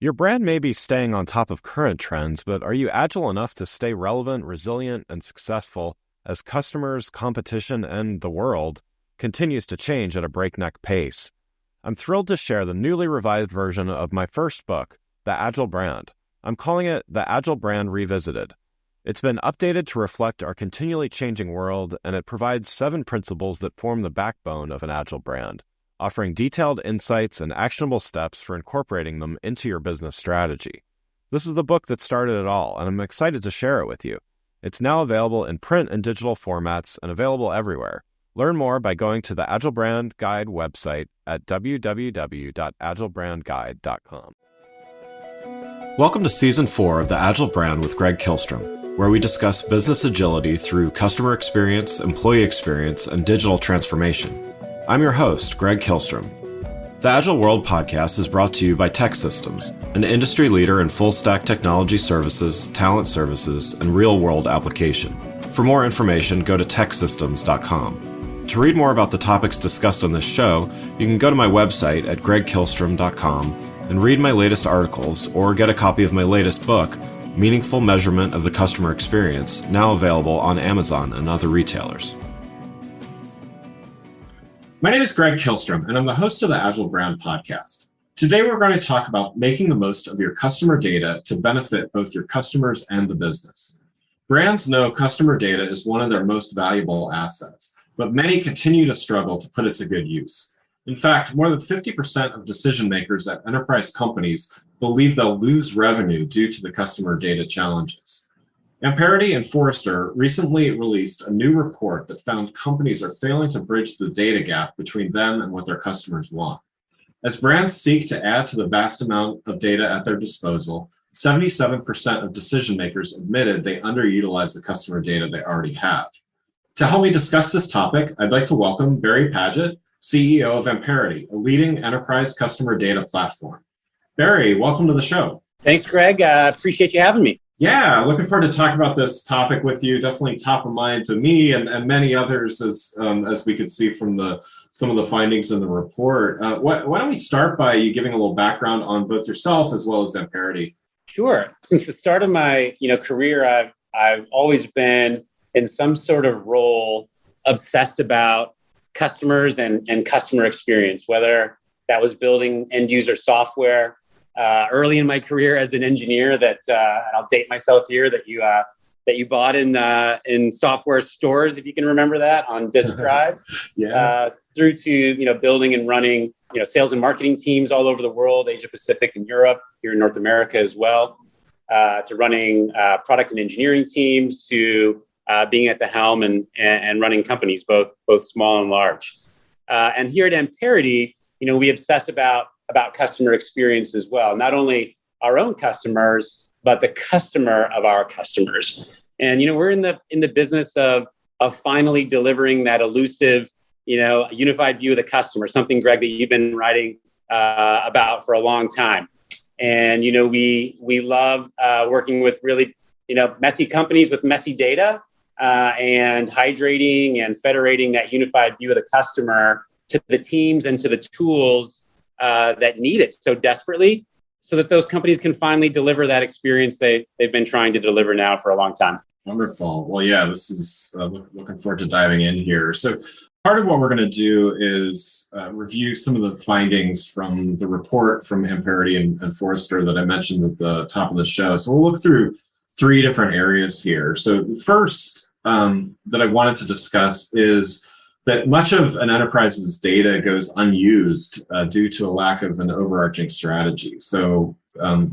Your brand may be staying on top of current trends, but are you agile enough to stay relevant, resilient, and successful as customers, competition, and the world continues to change at a breakneck pace? I'm thrilled to share the newly revised version of my first book, The Agile Brand. I'm calling it The Agile Brand Revisited. It's been updated to reflect our continually changing world, and it provides 7 principles that form the backbone of an agile brand, offering detailed insights and actionable steps for incorporating them into your business strategy. This is the book that started it all, and I'm excited to share it with you. It's now available in print and digital formats and available everywhere. Learn more by going to the Agile Brand Guide website at www.agilebrandguide.com. Welcome to Season 4 of The Agile Brand with Greg Kihlstrom, where we discuss business agility through customer experience, employee experience, and digital transformation. I'm your host, Greg Kihlstrom. The Agile World podcast is brought to you by TEKsystems, an industry leader in full-stack technology services, talent services, and real-world application. For more information, go to teksystems.com. To read more about the topics discussed on this show, you can go to my website at gregkihlstrom.com and read my latest articles or get a copy of my latest book, Meaningful Measurement of the Customer Experience, now available on Amazon and other retailers. My name is Greg Kihlstrom, and I'm the host of the Agile Brand podcast. Today, we're going to talk about making the most of your customer data to benefit both your customers and the business. Brands know customer data is one of their most valuable assets, but many continue to struggle to put it to good use. In fact, more than 50% of decision makers at enterprise companies believe they'll lose revenue due to the customer data challenges. Amperity and Forrester recently released a new report that found companies are failing to bridge the data gap between them and what their customers want. As brands seek to add to the vast amount of data at their disposal, 77% of decision makers admitted they underutilize the customer data they already have. To help me discuss this topic, I'd like to welcome Barry Padgett, CEO of Amperity, a leading enterprise customer data platform. Barry, welcome to the show. Thanks, Greg. Appreciate you having me. Yeah, looking forward to talking about this topic with you. Definitely top of mind to me and many others, as we could see from some of the findings in the report. Why don't we start by you giving a little background on both yourself as well as Amperity? Sure. Since the start of my career, I've always been in some sort of role obsessed about customers and customer experience, whether that was building end user software. Early in my career as an engineer, that and I'll date myself here, that you bought in software stores, if you can remember that, on disk drives. Yeah. Through to building and running sales and marketing teams all over the world, Asia Pacific and Europe, here in North America as well, to running product and engineering teams, to being at the helm and running companies, both small and large. And here at Amperity, we obsess about customer experience as well. Not only our own customers, but the customer of our customers. And we're in the business of finally delivering that elusive, unified view of the customer. Something, Greg, that you've been writing about for a long time. And we love working with really messy companies with messy data and hydrating and federating that unified view of the customer to the teams and to the tools that need it so desperately, so that those companies can finally deliver that experience they've been trying to deliver now for a long time. Wonderful. Well, yeah, this is looking forward to diving in here. So part of what we're going to do is review some of the findings from the report from Amperity and Forrester that I mentioned at the top of the show. So we'll look through 3 different areas here. So the first that I wanted to discuss is that much of an enterprise's data goes unused due to a lack of an overarching strategy. So,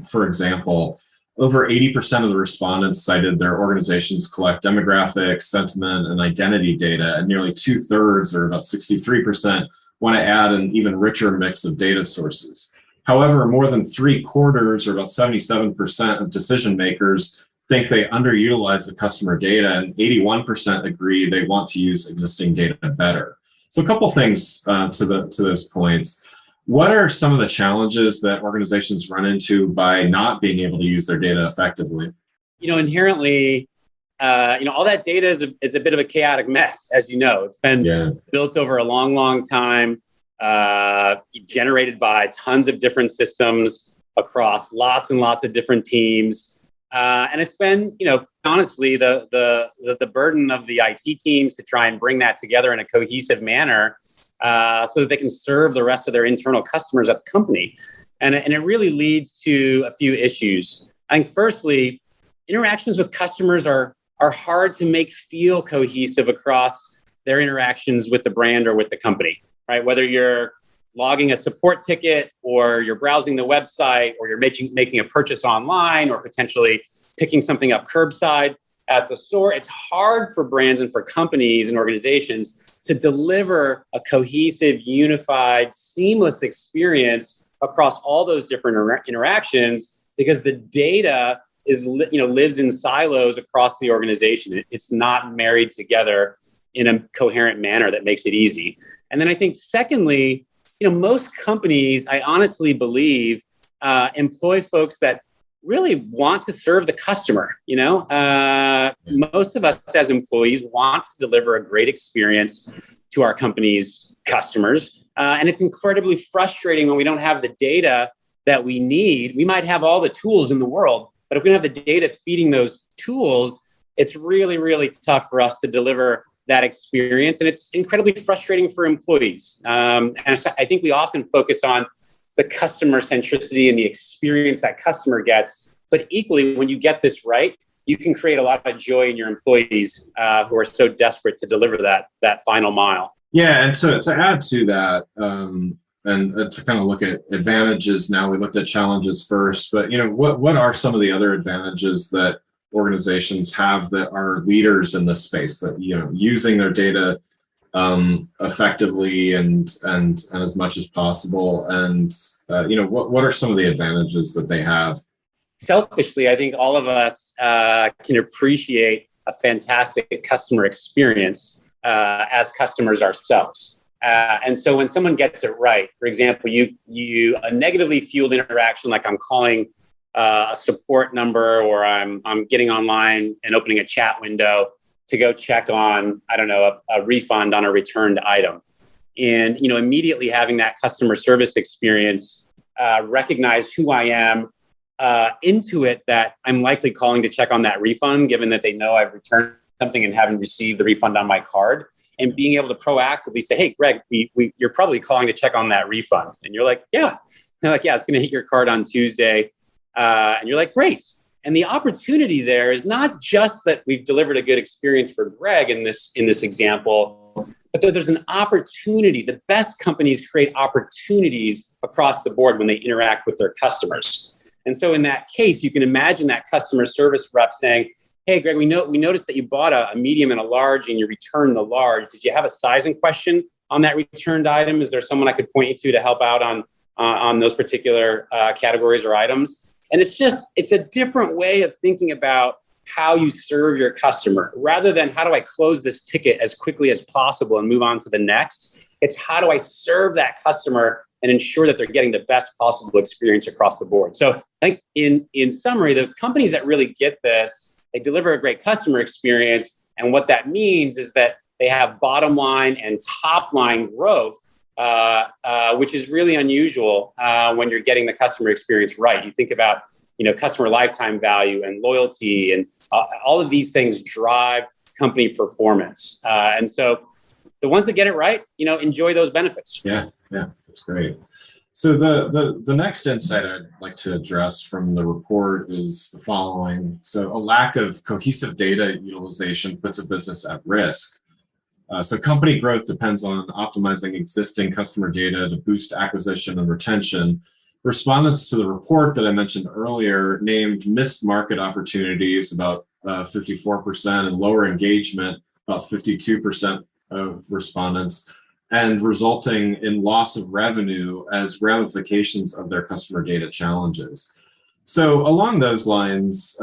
for example, over 80% of the respondents cited their organizations collect demographic, sentiment, and identity data, and nearly 2/3, or about 63%, want to add an even richer mix of data sources. However, more than 3/4, or about 77% of decision makers think they underutilize the customer data, and 81% agree they want to use existing data better. So a couple things to those points. What are some of the challenges that organizations run into by not being able to use their data effectively? Inherently, all that data is a bit of a chaotic mess, as you know. It's been built over a long, long time, generated by tons of different systems across lots and lots of different teams. And it's been, honestly, the burden of the IT teams to try and bring that together in a cohesive manner so that they can serve the rest of their internal customers at the company. And it really leads to a few issues. I think, firstly, interactions with customers are hard to make feel cohesive across their interactions with the brand or with the company, right? Whether you're logging a support ticket or you're browsing the website or you're making a purchase online or potentially picking something up curbside at the store, it's hard for brands and for companies and organizations to deliver a cohesive, unified, seamless experience across all those different interactions because the data lives in silos across the organization. It's not married together in a coherent manner that makes it easy. And then I think, secondly, most companies, I honestly believe, employ folks that really want to serve the customer. Most of us as employees want to deliver a great experience to our company's customers. And it's incredibly frustrating when we don't have the data that we need. We might have all the tools in the world, but if we don't have the data feeding those tools, it's really, really tough for us to deliver that experience. And it's incredibly frustrating for employees. And I think we often focus on the customer centricity and the experience that customer gets. But equally, when you get this right, you can create a lot of joy in your employees who are so desperate to deliver that final mile. Yeah, and to add to that, and to kind of look at advantages now, we looked at challenges first, but what are some of the other advantages that organizations have that are leaders in this space, that using their data effectively and as much as possible, and what are some of the advantages that they have? Selfishly, I think all of us can appreciate a fantastic customer experience as customers ourselves. And so when someone gets it right, for example, you a negatively fueled interaction, like I'm calling a support number, or I'm getting online and opening a chat window to go check on, a refund on a returned item. And, immediately having that customer service experience, recognize who I am, intuit that I'm likely calling to check on that refund, given that they know I've returned something and haven't received the refund on my card, and being able to proactively say, hey, Greg, you're probably calling to check on that refund. And you're like, yeah. They're like, yeah, it's going to hit your card on Tuesday. And you're like, great. And the opportunity there is not just that we've delivered a good experience for Greg in this example, but that there's an opportunity. The best companies create opportunities across the board when they interact with their customers. And so in that case, you can imagine that customer service rep saying, hey, Greg, we noticed that you bought a medium and a large and you returned the large. Did you have a sizing question on that returned item? Is there someone I could point you to help out on those particular categories or items? And it's a different way of thinking about how you serve your customer. Rather than how do I close this ticket as quickly as possible and move on to the next, it's how do I serve that customer and ensure that they're getting the best possible experience across the board. So I think in summary, the companies that really get this, they deliver a great customer experience. And what that means is that they have bottom line and top line growth, which is really unusual when you're getting the customer experience right. You think about, customer lifetime value and loyalty, and all of these things drive company performance. And so the ones that get it right, enjoy those benefits. Yeah, that's great. So the next insight I'd like to address from the report is the following. So a lack of cohesive data utilization puts a business at risk. So company growth depends on optimizing existing customer data to boost acquisition and retention. Respondents to the report that I mentioned earlier named missed market opportunities about 54% and lower engagement about 52% of respondents, and resulting in loss of revenue as ramifications of their customer data challenges. So along those lines,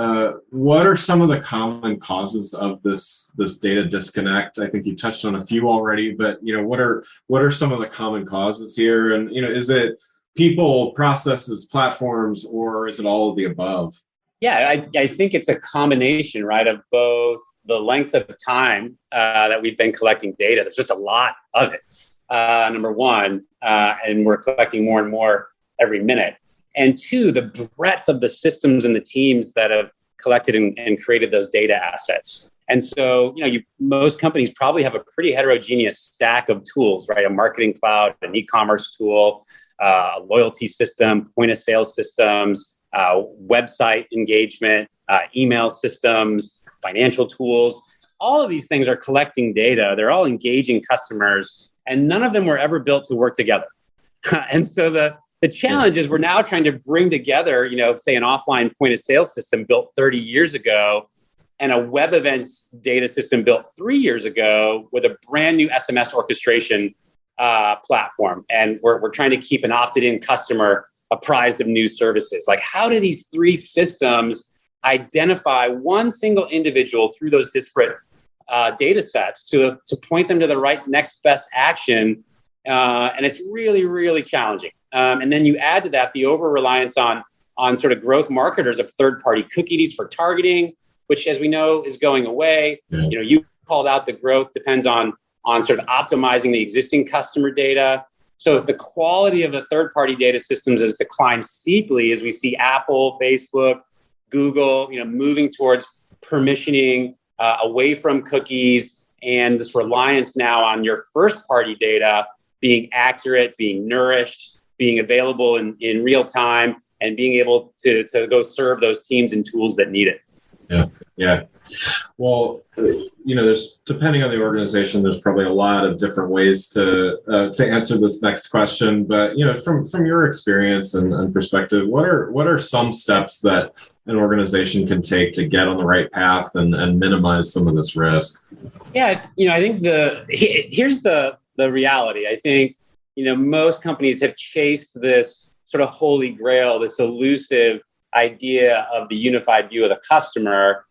what are some of the common causes of this data disconnect? I think you touched on a few already, but what are some of the common causes here? And is it people, processes, platforms, or is it all of the above? Yeah, I think it's a combination, right, of both the length of time that we've been collecting data. There's just a lot of it, number one, and we're collecting more and more every minute. and two, the breadth of the systems and the teams that have collected and created those data assets. And so, most companies probably have a pretty heterogeneous stack of tools, right? A marketing cloud, an e-commerce tool, a loyalty system, point of sale systems, website engagement, email systems, financial tools. All of these things are collecting data. They're all engaging customers, and none of them were ever built to work together. And so the challenge is we're now trying to bring together, say an offline point of sale system built 30 years ago and a web events data system built 3 years ago with a brand new SMS orchestration platform. And we're trying to keep an opted-in customer apprised of new services. Like, how do these three systems identify one single individual through those disparate data sets to point them to the right next best action? And it's really, really challenging. And then you add to that the over-reliance on sort of growth marketers of third-party cookies for targeting, which, as we know, is going away. Yeah. You called out the growth depends on sort of optimizing the existing customer data. So the quality of the third-party data systems has declined steeply as we see Apple, Facebook, Google, moving towards permissioning away from cookies, and this reliance now on your first-party data being accurate, being nourished, being available in real time, and being able to go serve those teams and tools that need it. Yeah. Well, there's, depending on the organization, there's probably a lot of different ways to answer this next question. But from your experience and perspective, what are some steps that an organization can take to get on the right path and minimize some of this risk? Yeah, I think here's the reality. I think most companies have chased this sort of holy grail, this elusive idea of the unified view of the customer.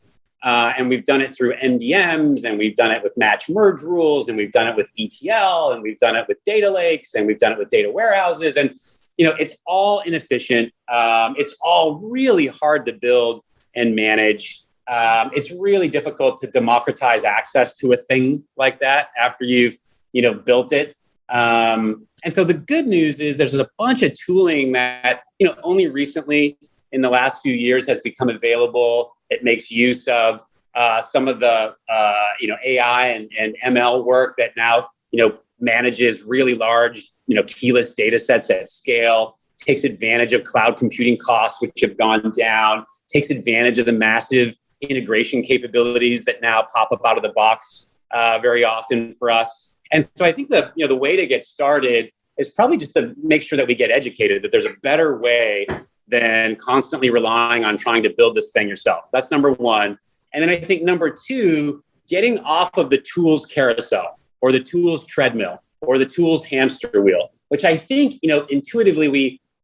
And we've done it through MDMs, and we've done it with match merge rules, and we've done it with ETL, and we've done it with data lakes, and we've done it with data warehouses. And, it's all inefficient. It's all really hard to build and manage. It's really difficult to democratize access to a thing like that after you've, built it. And so the good news is there's a bunch of tooling that, only recently in the last few years has become available. It makes use of some of the, AI and ML work that now, manages really large, keyless data sets at scale, takes advantage of cloud computing costs, which have gone down, takes advantage of the massive integration capabilities that now pop up out of the box very often for us. And so I think the way to get started is probably just to make sure that we get educated, that there's a better way than constantly relying on trying to build this thing yourself. That's number one. And then I think number two, getting off of the tools carousel or the tools treadmill or the tools hamster wheel, which I think, intuitively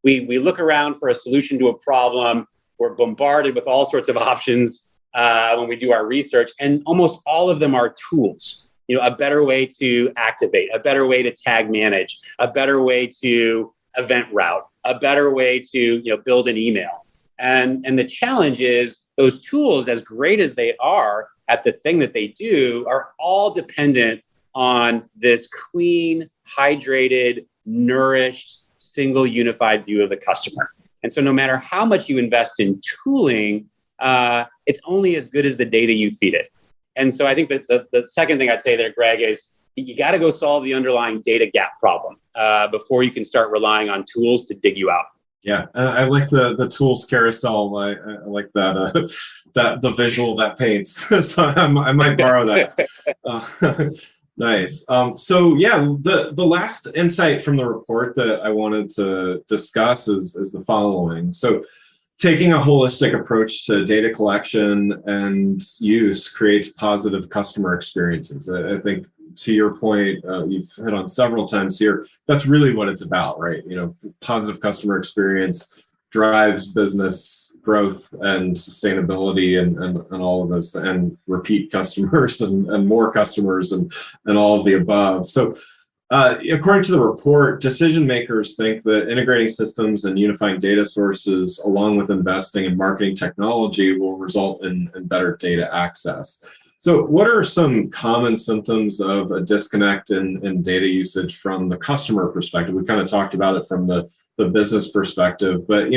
we look around for a solution to a problem. We're bombarded with all sorts of options when we do our research, and almost all of them are tools. A better way to activate, a better way to tag manage, a better way to event route, a better way to build an email. And the challenge is those tools, as great as they are at the thing that they do, are all dependent on this clean, hydrated, nourished, single unified view of the customer. And so no matter how much you invest in tooling, it's only as good as the data you feed it. And so I think that the second thing I'd say there, Greg, is you got to go solve the underlying data gap problem before you can start relying on tools to dig you out. Yeah, I like the tools carousel. I like that the visual that paints. So I might borrow that. Nice. So yeah, the last insight from the report that I wanted to discuss is the following. So, taking a holistic approach to data collection and use creates positive customer experiences. I think, to your point, you've hit on several times here, that's really what it's about, right? Positive customer experience drives business growth and sustainability and all of those, and repeat customers and more customers and all of the above. So, according to the report, decision makers think that integrating systems and unifying data sources, along with investing in marketing technology, will result in better data access. So what are some common symptoms of a disconnect in data usage from the customer perspective? We kind of talked about it from the the business perspective. But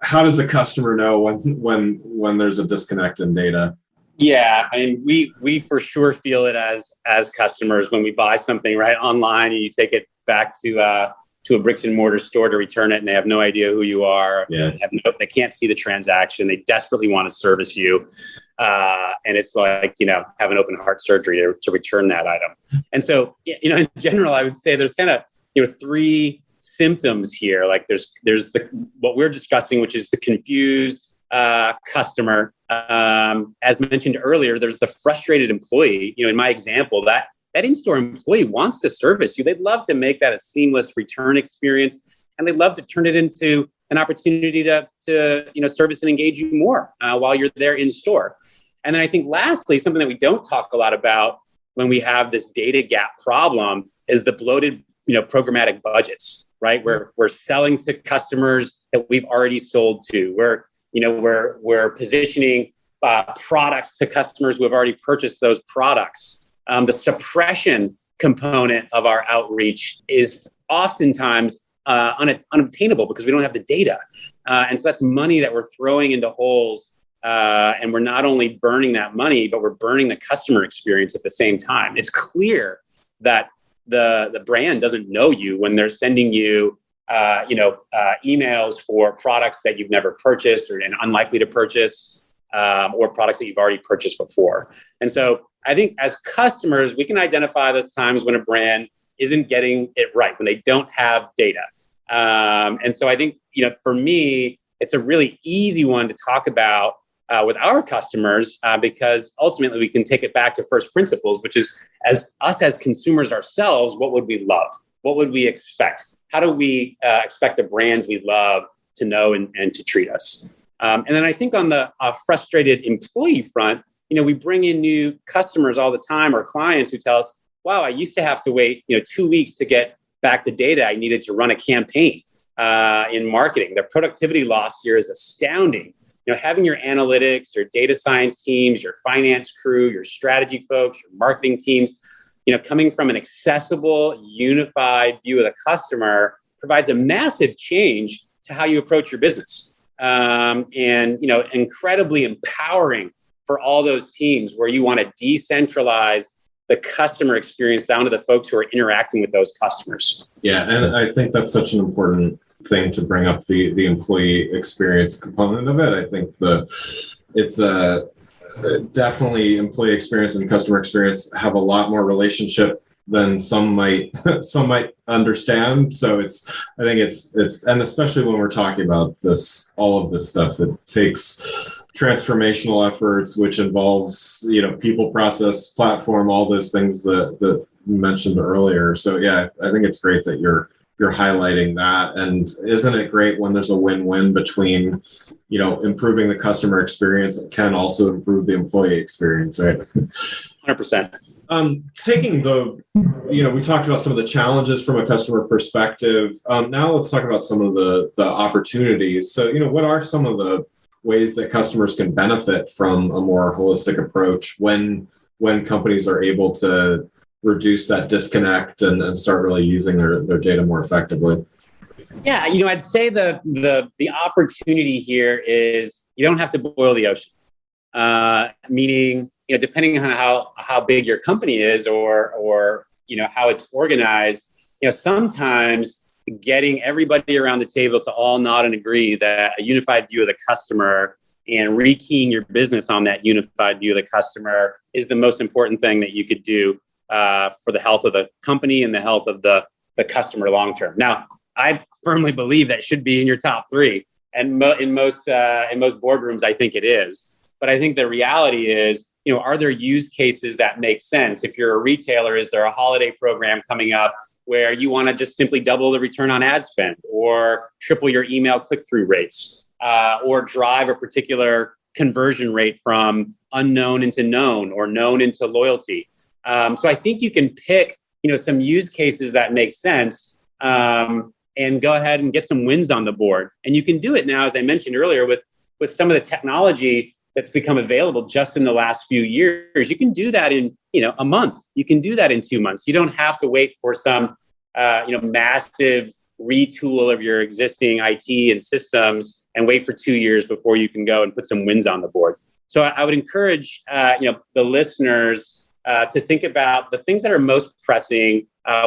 how does a customer know when there's a disconnect in data? Yeah, I mean, we for sure feel it as customers when we buy something right online and you take it back to a bricks and mortar store to return it, and they have no idea who you are. Yeah. They can't see the transaction. They desperately want to service you, and it's like have an open heart surgery to return that item. And so in general, I would say there's kind of three symptoms here. Like there's what we're discussing, which is the confused customer. As mentioned earlier, there's the frustrated employee. In my example, that in-store employee wants to service you. They'd love to make that a seamless return experience, and they'd love to turn it into an opportunity to service and engage you more while you're there in store. And then I think lastly, something that we don't talk a lot about when we have this data gap problem is the bloated programmatic budgets, right? We're selling to customers that we've already sold to. We're positioning products to customers who have already purchased those products. The suppression component of our outreach is oftentimes unobtainable because we don't have the data. And so that's money that we're throwing into holes. And we're not only burning that money, but we're burning the customer experience at the same time. It's clear that the brand doesn't know you when they're sending you emails for products that you've never purchased and unlikely to purchase, or products that you've already purchased before. And so I think as customers, we can identify those times when a brand isn't getting it right, when they don't have data. And so I think, for me, it's a really easy one to talk about with our customers because ultimately we can take it back to first principles, which is as consumers ourselves, what would we love? What would we expect? How do we expect the brands we love to know and to treat us? And then I think on the frustrated employee front, we bring in new customers all the time or clients who tell us, wow, I used to have to wait 2 weeks to get back the data I needed to run a campaign in marketing. The productivity loss here is astounding. Having your analytics, your data science teams, your finance crew, your strategy folks, your marketing teams, coming from an accessible, unified view of the customer provides a massive change to how you approach your business. And incredibly empowering for all those teams where you want to decentralize the customer experience down to the folks who are interacting with those customers. Yeah, and I think that's such an important thing to bring up, the employee experience component of it. I think it's definitely employee experience and customer experience have a lot more relationship than some might understand. So I think it's and especially when we're talking about all of this stuff, it takes transformational efforts, which involves people, process, platform, all those things that you mentioned earlier. So yeah, I think it's great that you're highlighting that. And isn't it great when there's a win-win between improving the customer experience that can also improve the employee experience, right? 100%. Taking we talked about some of the challenges from a customer perspective. Now let's talk about some of the opportunities. So, what are some of the ways that customers can benefit from a more holistic approach when companies are able to reduce that disconnect and start really using their data more effectively? Yeah, I'd say the opportunity here is you don't have to boil the ocean. Meaning, depending on how big your company is or how it's organized, sometimes getting everybody around the table to all nod and agree that a unified view of the customer and rekeying your business on that unified view of the customer is the most important thing that you could do for the health of the company and the health of the customer long term. Now, I firmly believe that should be in your top three, and in most boardrooms, I think it is. But I think the reality is, are there use cases that make sense? If you're a retailer, is there a holiday program coming up where you want to just simply double the return on ad spend, or triple your email click-through rates, or drive a particular conversion rate from unknown into known or known into loyalty? So I think you can pick, some use cases that make sense, and go ahead and get some wins on the board. And you can do it now, as I mentioned earlier, with some of the technology that's become available just in the last few years. You can do that in, a month. You can do that in 2 months. You don't have to wait for some, massive retool of your existing IT and systems and wait for 2 years before you can go and put some wins on the board. So I would encourage the listeners to think about the things that are most pressing,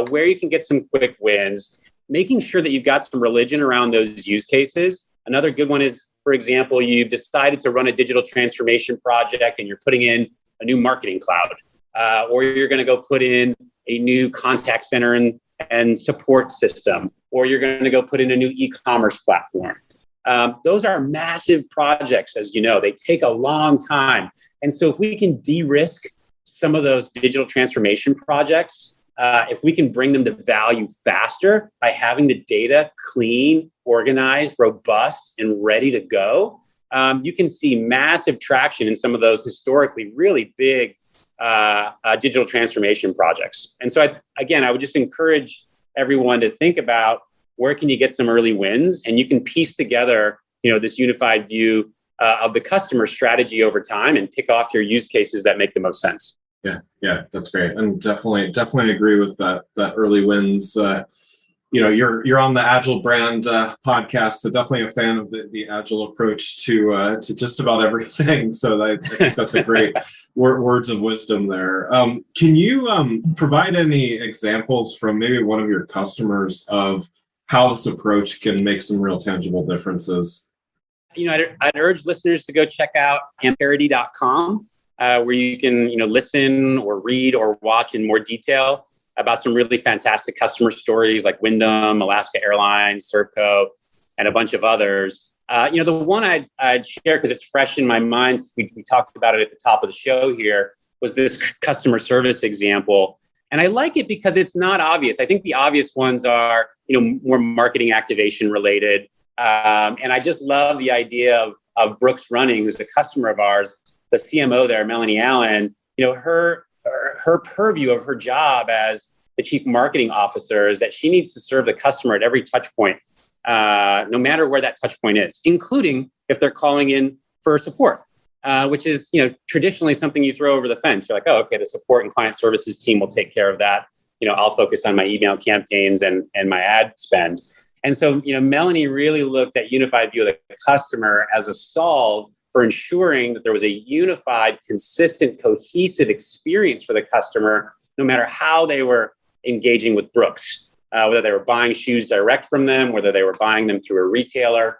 where you can get some quick wins, making sure that you've got some religion around those use cases. Another good one is, for example, you've decided to run a digital transformation project and you're putting in a new marketing cloud, or you're going to go put in a new contact center and support system, or you're going to go put in a new e-commerce platform. Those are massive projects, as you know. They take a long time. And so if we can de-risk some of those digital transformation projects, if we can bring them to value faster by having the data clean, organized, robust, and ready to go, you can see massive traction in some of those historically really big digital transformation projects. And so, I would just encourage everyone to think about where can you get some early wins, and you can piece together, this unified view of the customer strategy over time and pick off your use cases that make the most sense. Yeah, that's great, and definitely agree with that early wins. You're on the Agile Brand podcast, so definitely a fan of the Agile approach to just about everything. So I think that's a great words of wisdom there. Can you provide any examples from maybe one of your customers of how this approach can make some real tangible differences? I'd urge listeners to go check out Amperity.com, where you can listen or read or watch in more detail about some really fantastic customer stories like Wyndham, Alaska Airlines, Servco, and a bunch of others. The one I'd share, because it's fresh in my mind, we talked about it at the top of the show here, was this customer service example. And I like it because it's not obvious. I think the obvious ones are, more marketing activation related. And I just love the idea of Brooks Running, who's a customer of ours, the CMO there, Melanie Allen. Her purview of her job as the chief marketing officer is that she needs to serve the customer at every touch point, no matter where that touch point is, including if they're calling in for support, which is, traditionally something you throw over the fence. You're like, oh, okay, the support and client services team will take care of that. I'll focus on my email campaigns and my ad spend. And so, Melanie really looked at unified view of the customer as a solve for ensuring that there was a unified, consistent, cohesive experience for the customer, no matter how they were engaging with Brooks, whether they were buying shoes direct from them, whether they were buying them through a retailer.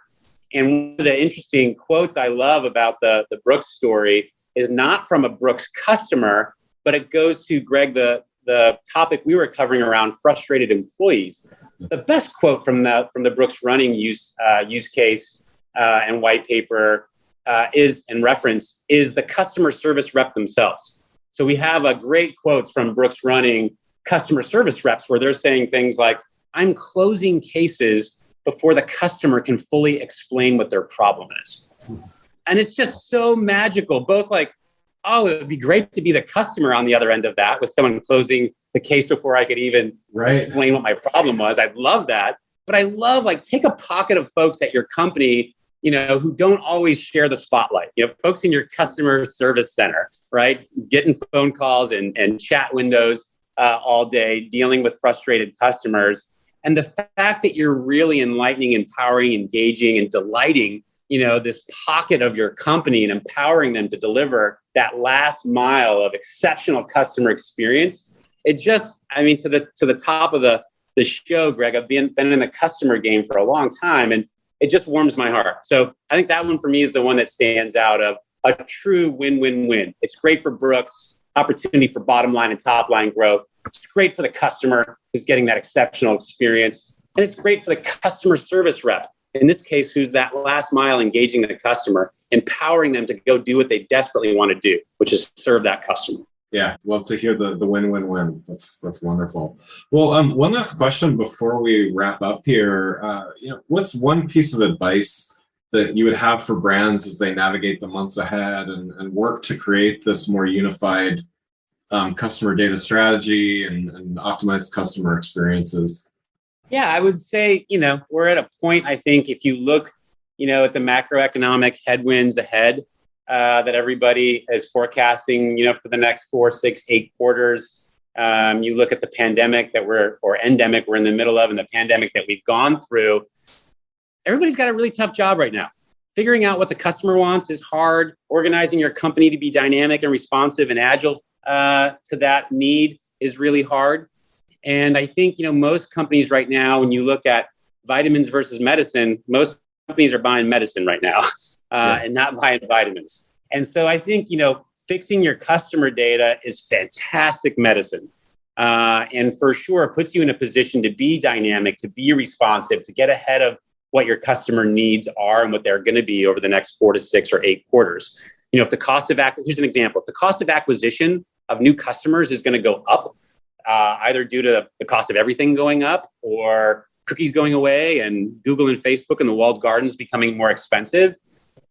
And one of the interesting quotes I love about the Brooks story is not from a Brooks customer, but it goes to, Greg, the topic we were covering around frustrated employees. The best quote from the Brooks Running use case and white paper is the customer service rep themselves. So we have a great quotes from Brooks Running customer service reps where they're saying things like, I'm closing cases before the customer can fully explain what their problem is. And it's just so magical, both like, oh, it would be great to be the customer on the other end of that with someone closing the case before I could even explain what my problem was. I'd love that. But I love, take a pocket of folks at your company, who don't always share the spotlight. Folks in your customer service center, right? Getting phone calls and chat windows all day, dealing with frustrated customers. And the fact that you're really enlightening, empowering, engaging, and delighting, this pocket of your company and empowering them to deliver that last mile of exceptional customer experience. It just, to the top of the show, Greg, I've been in the customer game for a long time, and it just warms my heart. So I think that one for me is the one that stands out of a true win-win-win. It's great for Brooks, opportunity for bottom line and top line growth. It's great for the customer who's getting that exceptional experience. And it's great for the customer service rep, in this case, who's that last mile engaging the customer, empowering them to go do what they desperately want to do, which is serve that customer. Yeah, love to hear the win-win-win. That's wonderful. Well, one last question before we wrap up here. What's one piece of advice that you would have for brands as they navigate the months ahead and work to create this more unified customer data strategy and optimize customer experiences? Yeah, I would say, we're at a point, I think, if you look, at the macroeconomic headwinds ahead, that everybody is forecasting, for the next 4, 6, 8 quarters. You look at the pandemic or endemic we're in the middle of, and the pandemic that we've gone through. Everybody's got a really tough job right now. Figuring out what the customer wants is hard. Organizing your company to be dynamic and responsive and agile to that need is really hard. And I think, most companies right now, when you look at vitamins versus medicine, most companies are buying medicine right now and not buying vitamins. And so I think, fixing your customer data is fantastic medicine. And for sure, it puts you in a position to be dynamic, to be responsive, to get ahead of what your customer needs are and what they're going to be over the next 4 to 6 or 8 quarters. If the cost of here's an example. If the cost of acquisition of new customers is going to go up, either due to the cost of everything going up or cookies going away and Google and Facebook and the walled gardens becoming more expensive,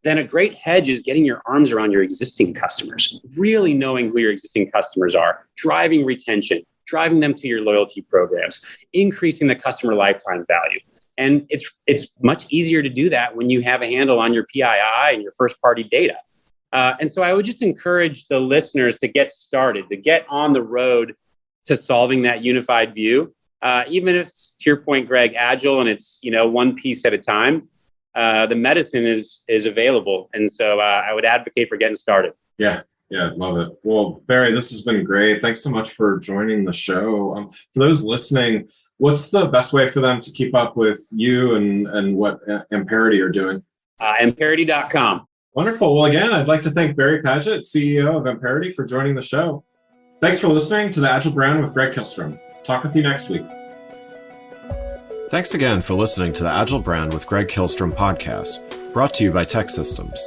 then a great hedge is getting your arms around your existing customers, really knowing who your existing customers are, driving retention, driving them to your loyalty programs, increasing the customer lifetime value. And it's much easier to do that when you have a handle on your PII and your first party data. And so I would just encourage the listeners to get started, to get on the road to solving that unified view. Even if it's, to your point, Greg, agile and it's, one piece at a time, the medicine is available. And so I would advocate for getting started. Yeah, love it. Well, Barry, this has been great. Thanks so much for joining the show. For those listening, what's the best way for them to keep up with you and what Amperity are doing? Amperity.com. Wonderful. Well, again, I'd like to thank Barry Padgett, CEO of Amperity, for joining the show. Thanks for listening to The Agile Brand with Greg Kihlstrom. Talk with you next week. Thanks again for listening to the Agile Brand with Greg Kihlstrom podcast, brought to you by Tech Systems.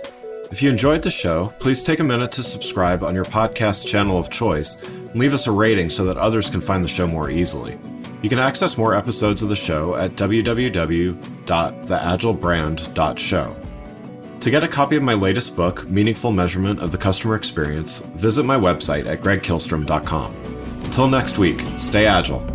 If you enjoyed the show, please take a minute to subscribe on your podcast channel of choice and leave us a rating so that others can find the show more easily. You can access more episodes of the show at www.theagilebrand.show. To get a copy of my latest book, Meaningful Measurement of the Customer Experience, visit my website at gregkihlstrom.com. Until next week, stay agile.